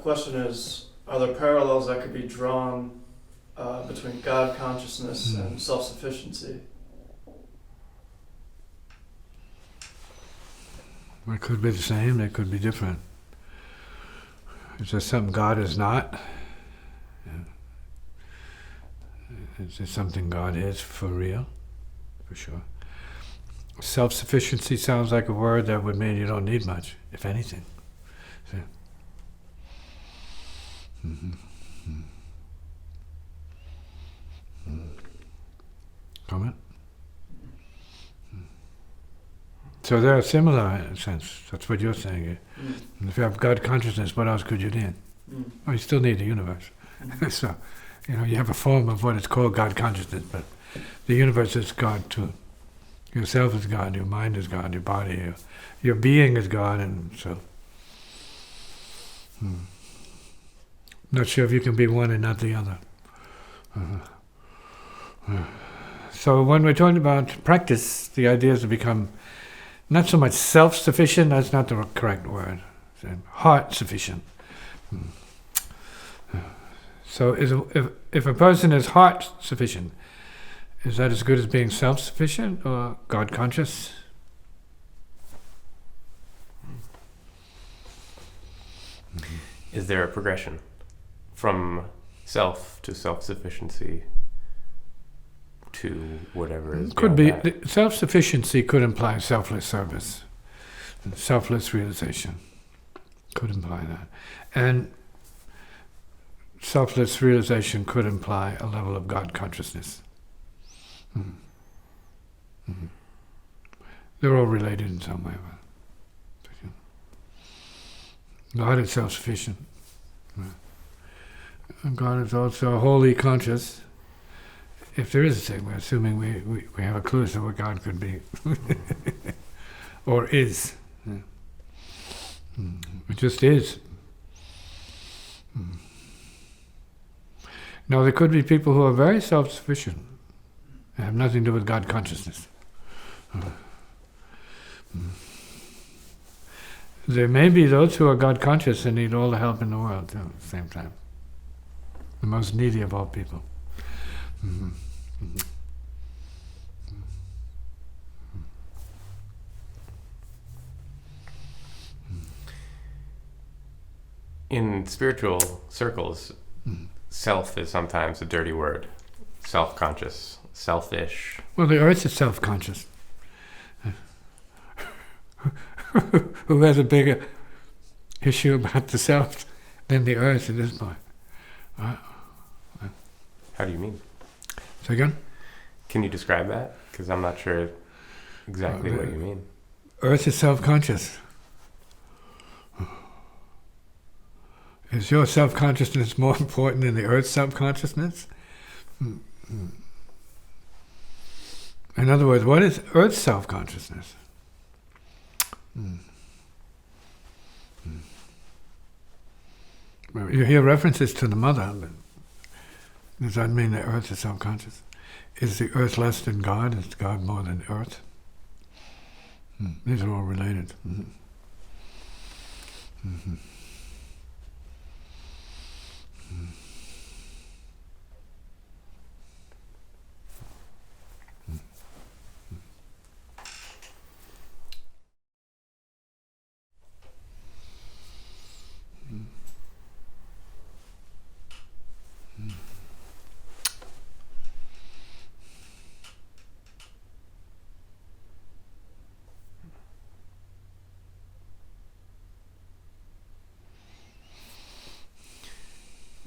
question is, are there parallels that could be drawn between God consciousness and self-sufficiency? It could be the same, it could be different. Is there something God is not? Is there something God is for real? For sure. Self-sufficiency sounds like a word that would mean you don't need much, if anything. See? Mm-hmm. Mm-hmm. Comment? So they're similar in a sense. That's what you're saying. If you have God consciousness, what else could you need? Oh, you still need the universe. So, you have a form of what is called God consciousness, but the universe is God too. Yourself is God, your mind is God, your body, your being is God, and so. Not sure if you can be one and not the other. So when we're talking about practice, the idea is to become not so much self-sufficient, that's not the correct word, heart-sufficient. So if a person is heart-sufficient, is that as good as being self-sufficient or God-conscious? Is there a progression from self to self-sufficiency to whatever is could be that? Self-sufficiency could imply selfless service, selfless realization could imply that, and selfless realization could imply a level of God consciousness. They're all related in some way. God is self-sufficient. And God is also wholly conscious. If there is a thing, we're assuming we have a clue as to what God could be. Or is. It just is. Now there could be people who are very self-sufficient and have nothing to do with God consciousness. There may be those who are God conscious and need all the help in the world too, at the same time. The most needy of all people. In spiritual circles, self is sometimes a dirty word. Self-conscious, selfish. Well, the earth is self-conscious. Who has a bigger issue about the self than the earth at this point? How do you mean? Say again? Can you describe that? Because I'm not sure exactly what you mean. Earth is self-conscious. Is your self-consciousness more important than the earth's self-consciousness? In other words, what is earth's self-consciousness? Well, you hear references to the mother, but does that mean the earth is self-conscious? Is the earth less than God? Is God more than earth? These are all related.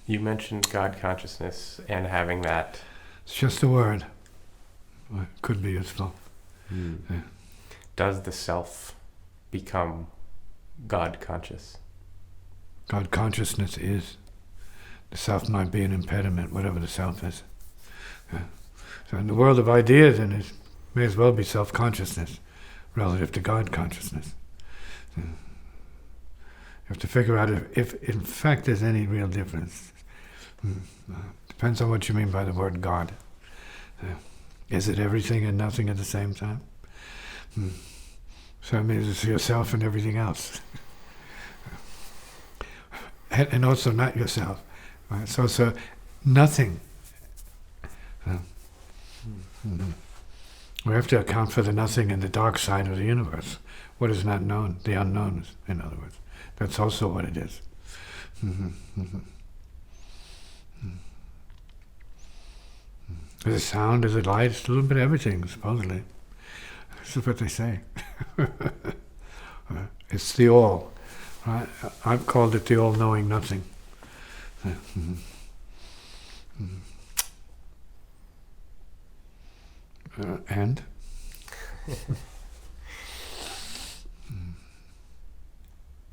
You mentioned God consciousness and having that. It's just a word. It could be useful. Yeah. Does the self become God conscious? God consciousness is. The self might be an impediment, whatever the self is. Yeah. So in the world of ideas, then it may as well be self-consciousness relative to God consciousness. Yeah. You have to figure out if in fact there's any real difference. Depends on what you mean by the word God. Is it everything and nothing at the same time? So it means it's yourself and everything else. and also not yourself. Right? So it's nothing. Mhm. We have to account for the nothing in the dark side of the universe. What is not known, the unknown, in other words. That's also what it is. Is it sound? Is it light? It's a little bit of everything, supposedly. This is what they say. It's the all. Right? I've called it the all-knowing nothing. And?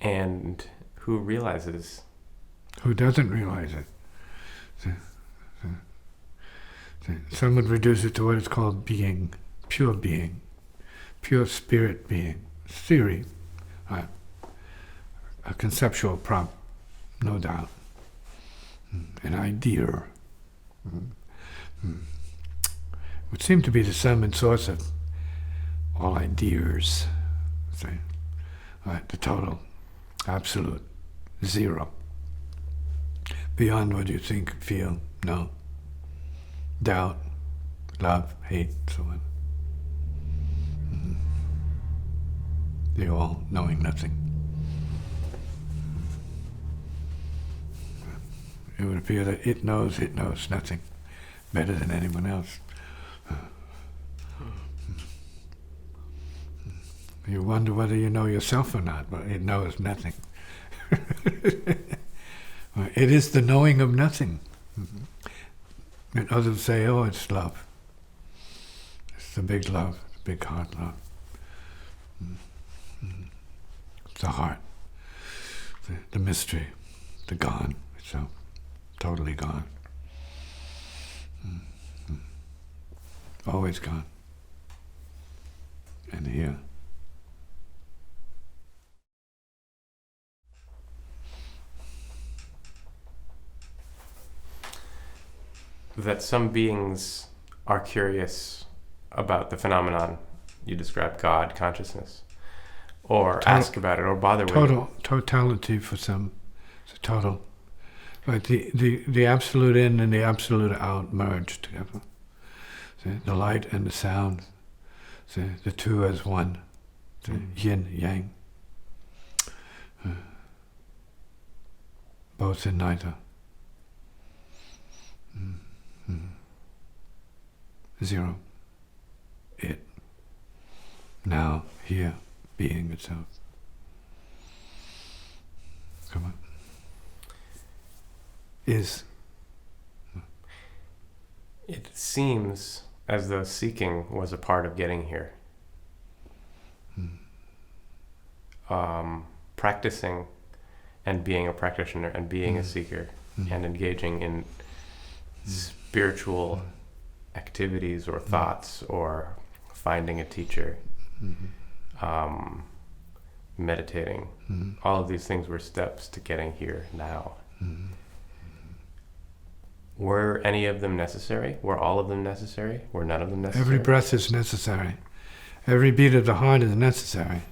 And who realizes? Who doesn't realize it? Some would reduce it to what is called being, pure spirit being. Theory, right? A conceptual prop, no doubt. An idea. Would seem to be the sum and source of all ideas. Say, right? The total, absolute, zero. Beyond what you think, feel, know. Doubt, love, hate, so on. The all knowing nothing. It would appear that it knows nothing better than anyone else. You wonder whether you know yourself or not, but it knows nothing. It is the knowing of nothing. And others say, oh, it's love. It's the big love, the big heart love. It's the heart, the mystery, the gone itself, totally gone. Always gone. And here. That some beings are curious about the phenomenon you described, God, consciousness, or ask about it, or bother with it. Totality for some. It's a total. But the absolute in and the absolute out merge together. See, the light and the sound. See, the two as one. See, yin, yang. Both in neither. Zero. It. Now, here, being itself. Come on. Is. It seems as though seeking was a part of getting here. Practicing and being a practitioner and being a seeker and engaging in spiritual activities or thoughts or finding a teacher, meditating. All of these things were steps to getting here now. Were any of them necessary? Were all of them necessary? Were none of them necessary? Every breath is necessary. Every beat of the heart is necessary.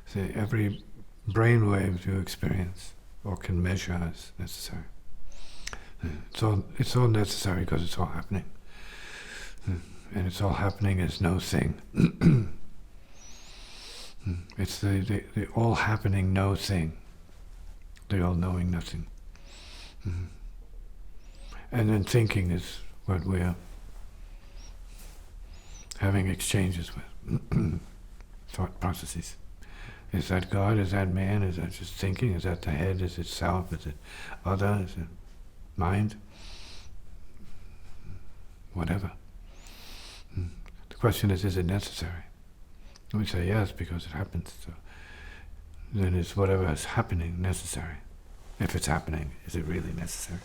See, every brainwave you experience or can measure is necessary. It's all necessary because it's all happening. And it's all happening as no thing. It's the all happening no thing. The all knowing nothing. And then thinking is what we're having exchanges with. Thought processes. Is that God? Is that man? Is that just thinking? Is that the head? Is it self? Is it other? Is it mind? Whatever. The question is it necessary? And we say yes because it happens. So then is whatever is happening necessary? If it's happening, is it really necessary?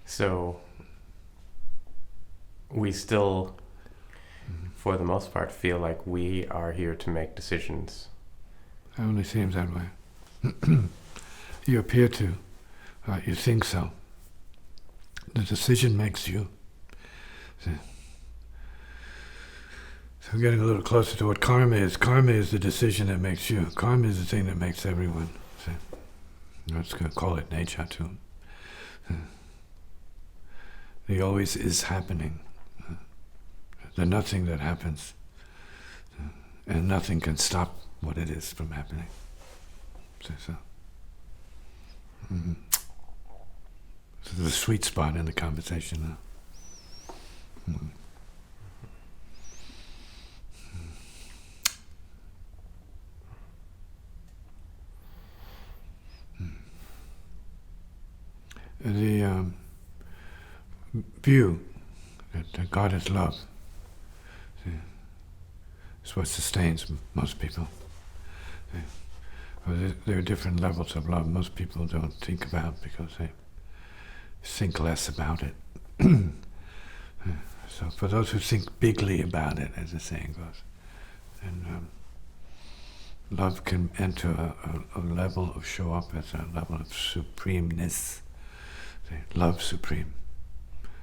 So we still, for the most part, feel like we are here to make decisions. It only seems that way. You appear to. You think so. The decision makes you. See? So we're getting a little closer to what karma is. Karma is the decision that makes you. Karma is the thing that makes everyone. So I'm just going to call it nature too. It always is happening. The nothing that happens. And nothing can stop what it is from happening. So. Mm-hmm. This is the sweet spot in the conversation now. Mm-hmm. The view that God is love is what sustains most people. Well, there are different levels of love most people don't think about because they think less about it. So for those who think bigly about it, as the saying goes, and love can enter a level of show up as a level of supremeness. Love supreme.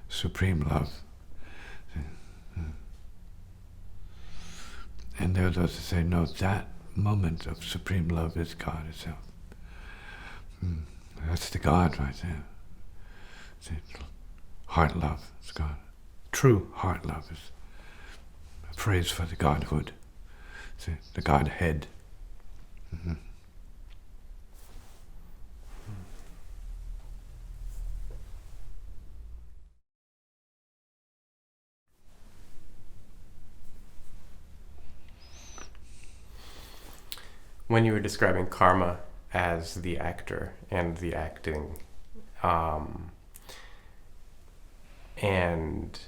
Supreme love. And there are those who say, no, that moment of supreme love is God itself. That's the God right there. See, heart love is God. True heart love is a phrase for the Godhood. See, the Godhead. Mm-hmm. When you were describing karma as the actor and the acting, and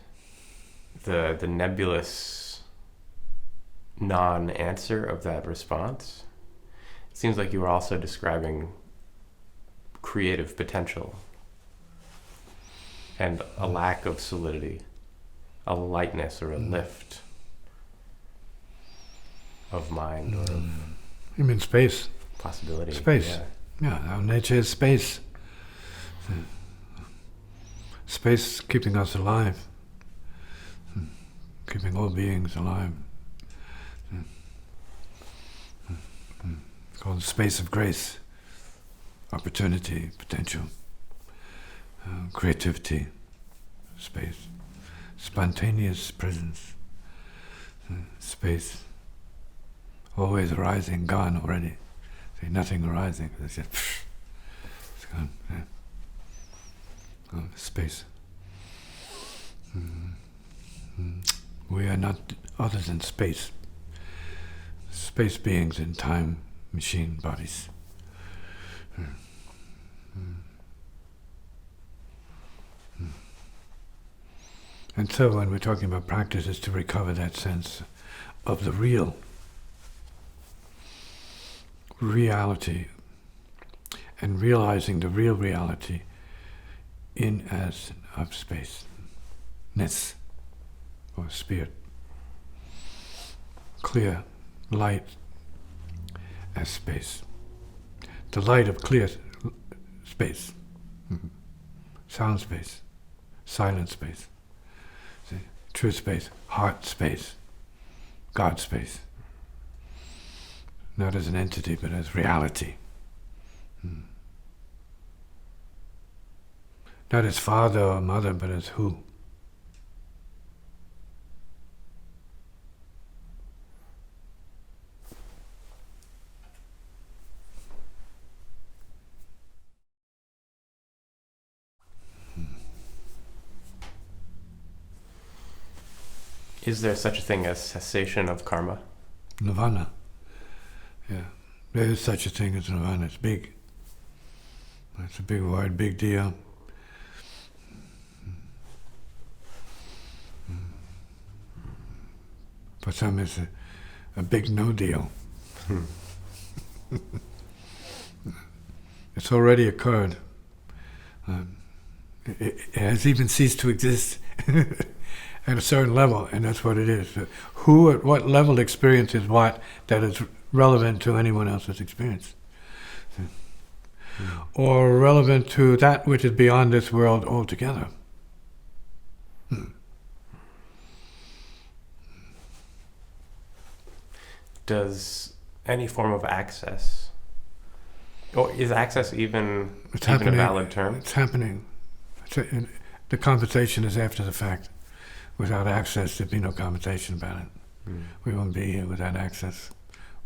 the nebulous non-answer of that response, it seems like you were also describing creative potential and a lack of solidity, a lightness or a lift of mind or of You mean space? possibility. Space. Yeah, our nature is space. Space keeping us alive. Keeping all beings alive. It's called the space of grace. Opportunity, potential, creativity, space. Spontaneous presence. Space. Always arising, gone already. See, nothing arising. It's just, it's gone. Yeah. Oh, space. We are not other than space. Space beings in time machine bodies. And so when we're talking about practice, it's to recover that sense of the real. Reality, and realizing the real reality in as of space-ness, or spirit. Clear light as space. The light of clear space. Sound space, silent space. See? True space, heart space, God space. Not as an entity, but as reality. Not as father or mother, but as who. Is there such a thing as cessation of karma? Nirvana. Yeah. There is such a thing as nirvana. It's big. It's a big word, big deal. For some, it's a big no deal. It's already occurred. It has even ceased to exist at a certain level, and that's what it is. Who at what level experiences what that is relevant to anyone else's experience. Or relevant to that which is beyond this world altogether. does any form of access, or is access even a valid term? It's happening. The conversation is after the fact. Without access, there'd be no conversation about it. We won't be here without access.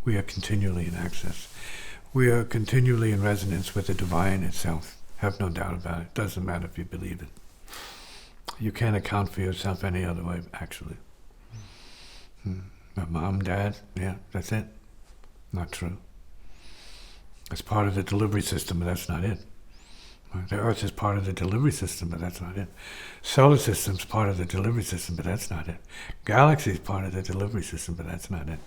We are continually in access. We are continually in resonance with the divine itself. Have no doubt about it. Doesn't matter if you believe it. You can't account for yourself any other way, actually. My mom, dad, yeah, that's it. Not true. It's part of the delivery system, but that's not it. The Earth is part of the delivery system, but that's not it. Solar system's part of the delivery system, but that's not it. Galaxy's part of the delivery system, but that's not it.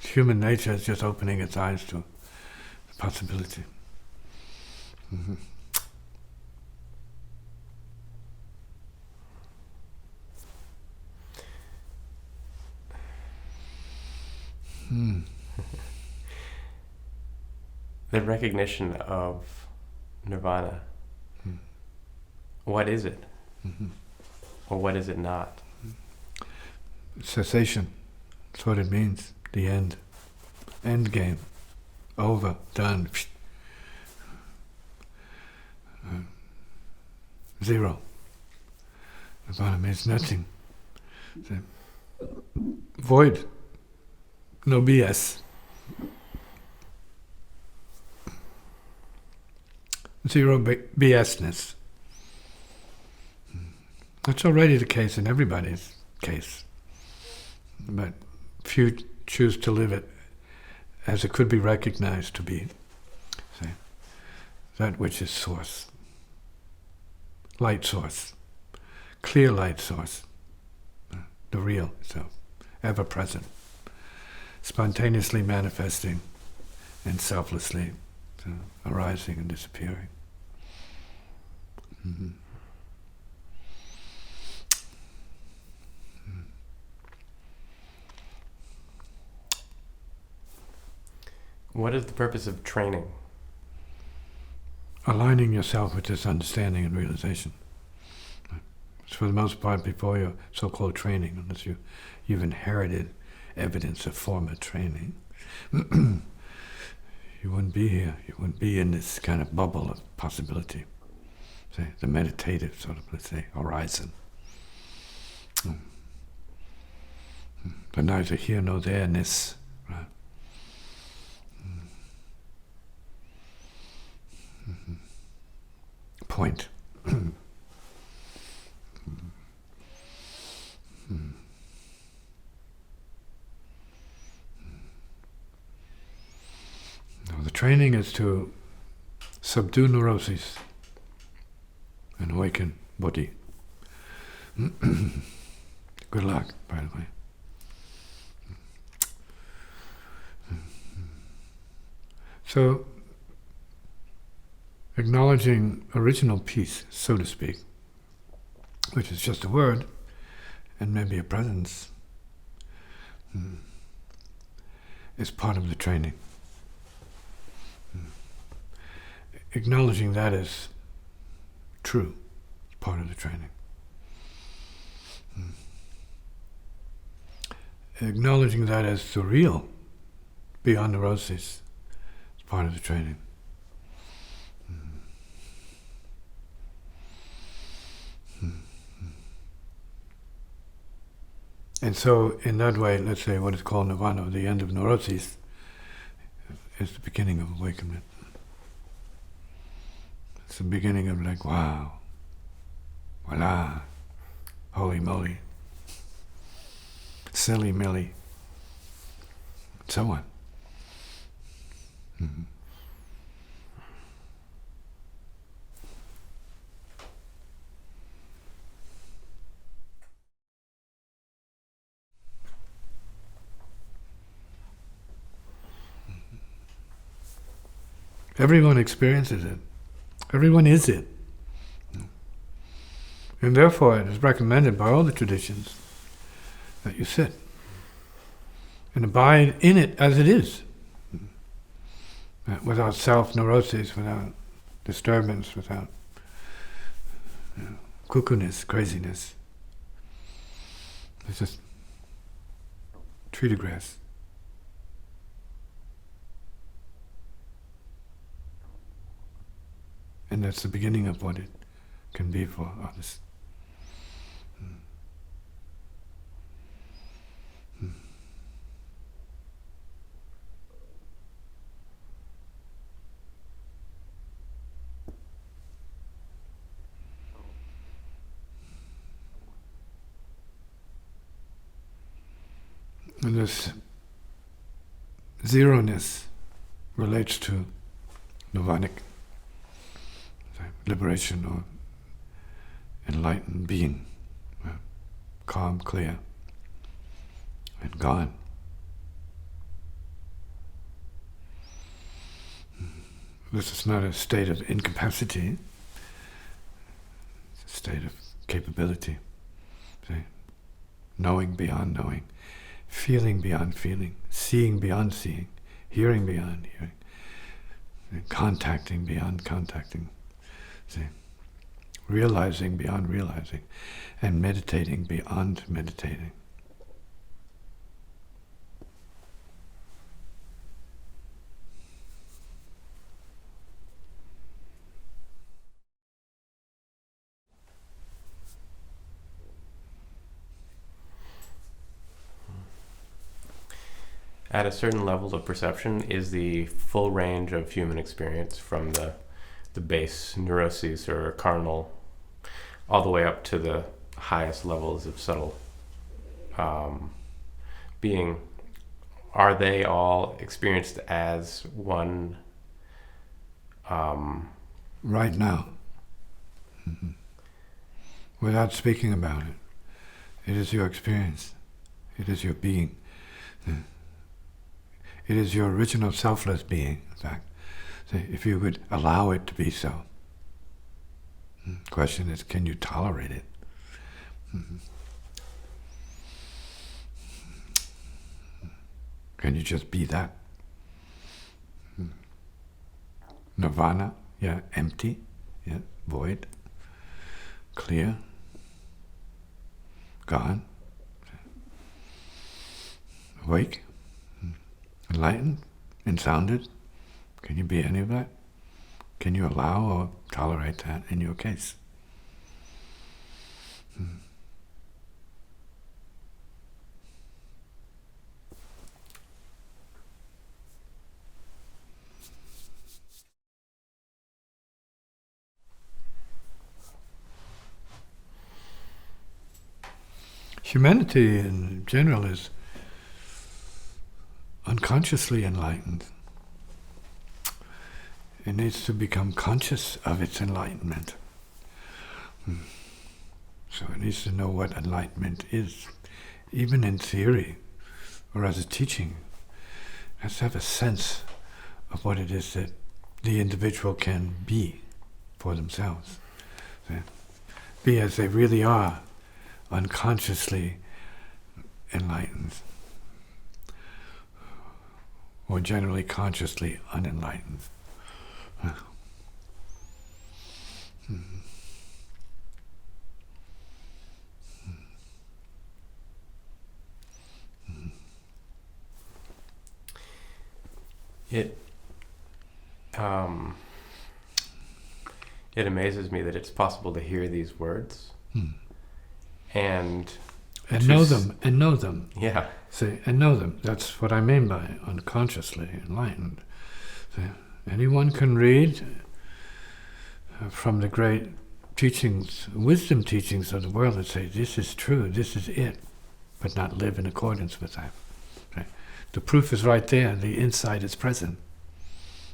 Human nature is just opening its eyes to the possibility. The recognition of nirvana, what is it? Or what is it not? Cessation. That's what it means. The end. End game. Over. Done. Zero. Nirvana means nothing. Void. No BS. Zero BSness. That's already the case in everybody's case. But few choose to live it as it could be recognized to be. See? That which is source. Light source. Clear light source. The real self. Ever present. Spontaneously manifesting and selflessly arising and disappearing. What is the purpose of training? Aligning yourself with this understanding and realization. It's for the most part before your so-called training, unless you've inherited evidence of former training. You wouldn't be here. You wouldn't be in this kind of bubble of possibility. Say, the meditative sort of, let's say, horizon. But neither here nor there-ness. Right? Point. Now, the training is to subdue neuroses and awaken body. Good luck, by the way. So, acknowledging original peace, so to speak, which is just a word, and maybe a presence, is part of the training. Acknowledging that as true is part of the training. Acknowledging that as the real, beyond neuroses, is part of the training. And so, in that way, let's say what is called nirvana, the end of neuroses, is the beginning of awakenment. It's the beginning of like, wow, voila, holy moly, silly milly, and so on. Everyone experiences it. Everyone is it. And therefore it is recommended by all the traditions that you sit and abide in it as it is, without self-neuroses, without disturbance, without cuckoo-ness, craziness. It's just tree to grass. And that's the beginning of what it can be for others. And this zeroness relates to nirvanic liberation or enlightened being, calm, clear, and gone. This is not a state of incapacity, it's a state of capability. See? Knowing beyond knowing, feeling beyond feeling, seeing beyond seeing, hearing beyond hearing, and contacting beyond contacting. See? Realizing beyond realizing, and meditating beyond meditating. At a certain level of perception is the full range of human experience from the base neuroses or carnal all the way up to the highest levels of subtle being. Are they all experienced as one? Right now. Mm-hmm. Without speaking about it. It is your experience. It is your being. It is your original selfless being, in fact. So if you would allow it to be so. The question is, can you tolerate it? Mm-hmm. Can you just be that? Nirvana, yeah, empty, yeah, void, clear, gone, awake, enlightened, ensounded. Can you be any of that? Can you allow or tolerate that in your case? Humanity in general is unconsciously enlightened. It needs to become conscious of its enlightenment. So it needs to know what enlightenment is, even in theory or as a teaching. It has to have a sense of what it is that the individual can be for themselves. Be as they really are, unconsciously enlightened, or generally consciously unenlightened. It amazes me that it's possible to hear these words and know them. Yeah. See, and know them. That's what I mean by unconsciously enlightened. See, anyone can read from the great teachings, wisdom teachings of the world that say this is true, this is it, but not live in accordance with that. Okay? The proof is right there. The insight is present.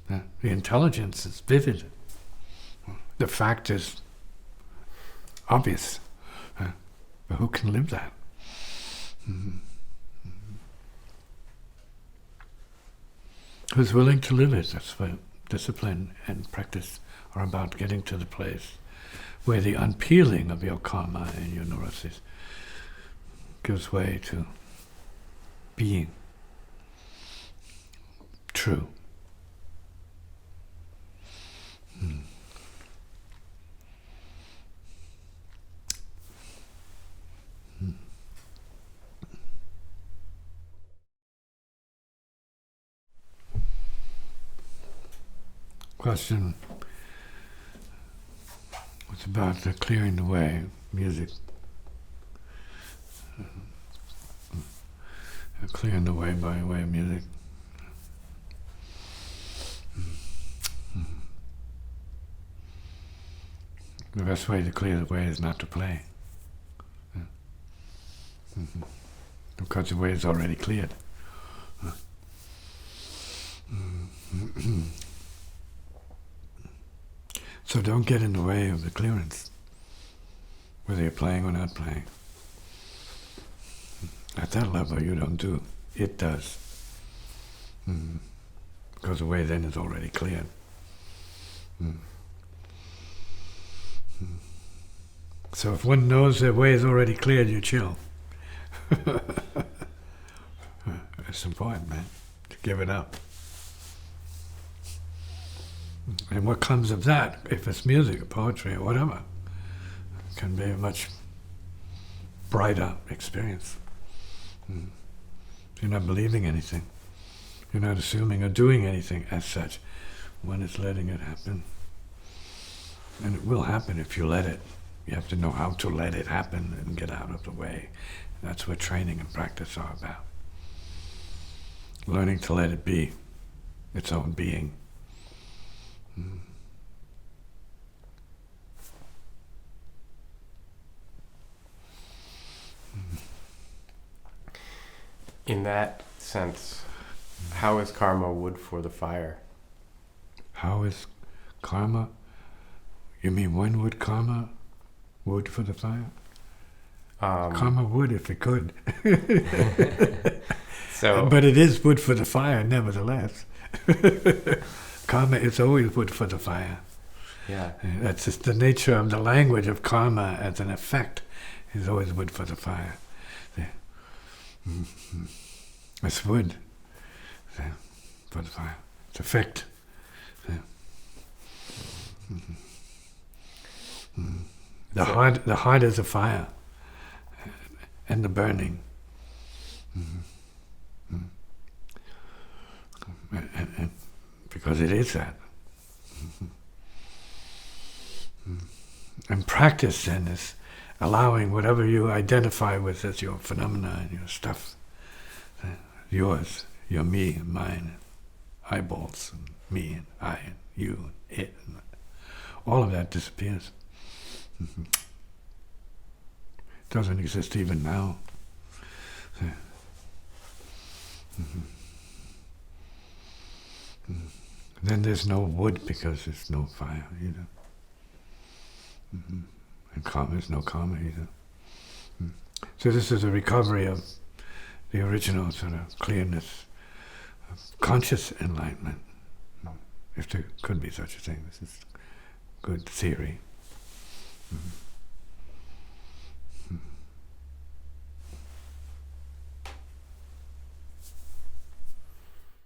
The intelligence is vivid. The fact is obvious. But who can live that? Who's willing to live it? That's what discipline and practice are about, getting to the place where the unpeeling of your karma and your neuroses gives way to being true. question was about the clearing the way, music. Clearing the way by way of music. The best way to clear the way is not to play. Because the way is already cleared. So don't get in the way of the clearance, whether you're playing or not playing. At that level you don't do, it does. Because the way then is already cleared. So if one knows the way is already cleared, you chill. It's important, man, to give it up. And what comes of that, if it's music or poetry or whatever, can be a much brighter experience. You're not believing anything. You're not assuming or doing anything as such. One is letting it happen. And it will happen if you let it. You have to know how to let it happen and get out of the way. That's what training and practice are about. Learning to let it be its own being. In that sense, how is karma wood for the fire? How is karma? You mean when would karma wood for the fire? Karma would if it could. So, but it is wood for the fire, nevertheless. Karma is always wood for the fire. yeah. That's just the nature of the language of karma as an effect, is always wood for the fire. It's wood for the fire. It's effect. The heart is a fire, and the burning. And because it is that. And practice then is allowing whatever you identify with as your phenomena and your stuff, yours, your me and mine, eyeballs, and me and I and you and it, and all of that disappears. It doesn't exist even now. Then there's no wood because there's no fire either. And karma is no karma either. So this is a recovery of the original sort of clearness of conscious enlightenment, if there could be such a thing. This is good theory.